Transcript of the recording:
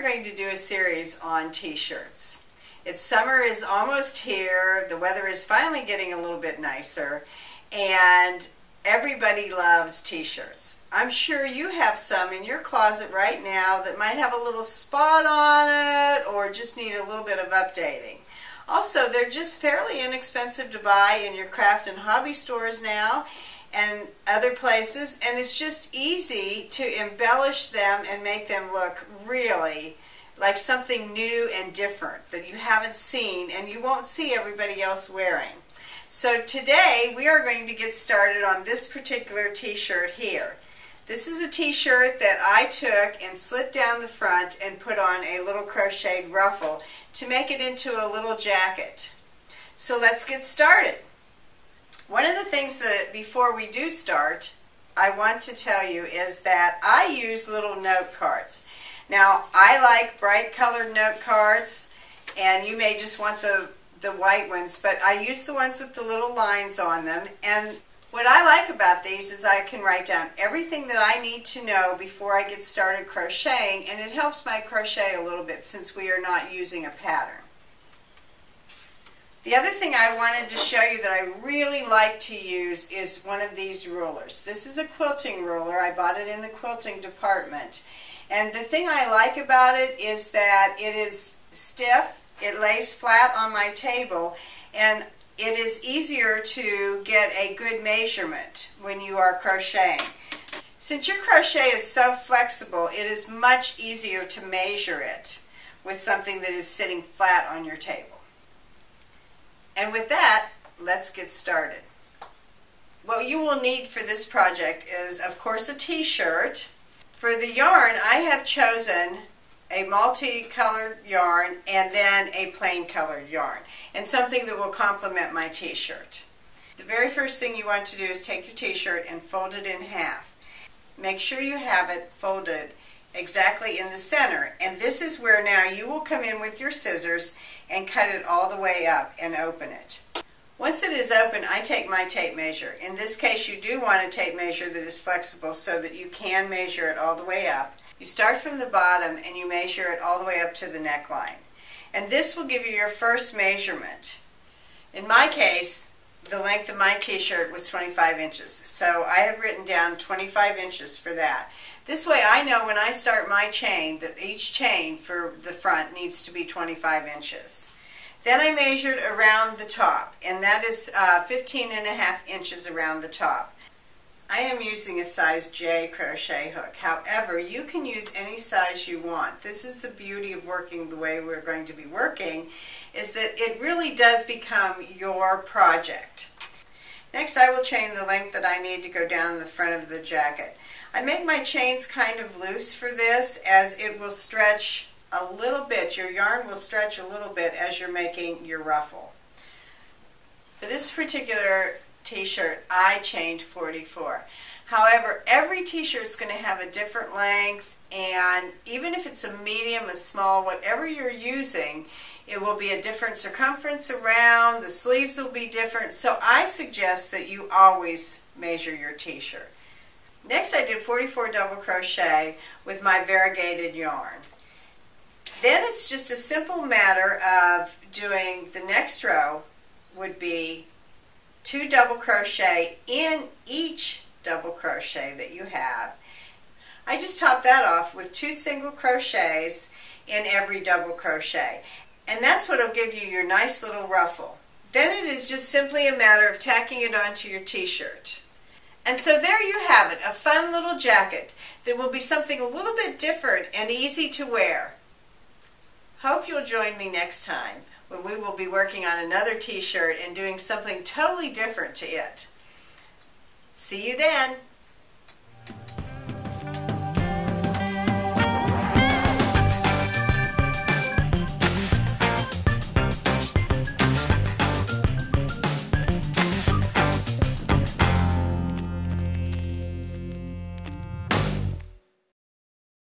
are going to do a series on t-shirts. Summer is almost here, the weather is finally getting a little bit nicer, and everybody loves t-shirts. I'm sure you have some in your closet right now that might have a little spot on it or just need a little bit of updating. Also, they're just fairly inexpensive to buy in your craft and hobby stores now and other places, and it's just easy to embellish them and make them look really like something new and different that you haven't seen and you won't see everybody else wearing. So today we are going to get started on this particular t-shirt here. This is a t-shirt that I took and slit down the front and put on a little crocheted ruffle to make it into a little jacket. So let's get started. One of the things that before we do start I want to tell you is that I use little note cards. Now I like bright colored note cards, and you may just want the white ones, but I use the ones with the little lines on them. And what I like about these is I can write down everything that I need to know before I get started crocheting, and it helps my crochet a little bit since we are not using a pattern. The other thing I wanted to show you that I really like to use is one of these rulers. This is a quilting ruler. I bought it in the quilting department. And the thing I like about it is that it is stiff, it lays flat on my table, and it is easier to get a good measurement when you are crocheting. Since your crochet is so flexible, it is much easier to measure it with something that is sitting flat on your table. And with that, let's get started. What you will need for this project is, of course, a t-shirt. For the yarn, I have chosen a multicolored yarn and then a plain colored yarn, and something that will complement my t-shirt. The very first thing you want to do is take your t-shirt and fold it in half. Make sure you have it folded exactly in the center, and this is where now you will come in with your scissors and cut it all the way up and open it. Once it is open, I take my tape measure. In this case, you do want a tape measure that is flexible so that you can measure it all the way up. You start from the bottom and you measure it all the way up to the neckline. And this will give you your first measurement. In my case, the length of my t-shirt was 25 inches. So I have written down 25 inches for that. This way I know when I start my chain that each chain for the front needs to be 25 inches. Then I measured around the top, and that is 15.5 inches around the top. I am using a size J crochet hook. However, you can use any size you want. This is the beauty of working the way we're going to be working, is that it really does become your project. Next, I will chain the length that I need to go down the front of the jacket. I make my chains kind of loose for this, as it will stretch a little bit. Your yarn will stretch a little bit as you're making your ruffle. For this particular t-shirt, I chained 44. However, every t-shirt is going to have a different length, and even if it's a medium, a small, whatever you're using, it will be a different circumference around, the sleeves will be different, so I suggest that you always measure your t-shirt. Next, I did 44 double crochet with my variegated yarn. Then it's just a simple matter of doing the next row would be 2 double crochet in each double crochet that you have. I just top that off with 2 single crochets in every double crochet, and that's what will give you your nice little ruffle. Then it is just simply a matter of tacking it onto your t-shirt. And so there you have it, a fun little jacket that will be something a little bit different and easy to wear. Hope you'll join me next time when we will be working on another t-shirt and doing something totally different to it. See you then.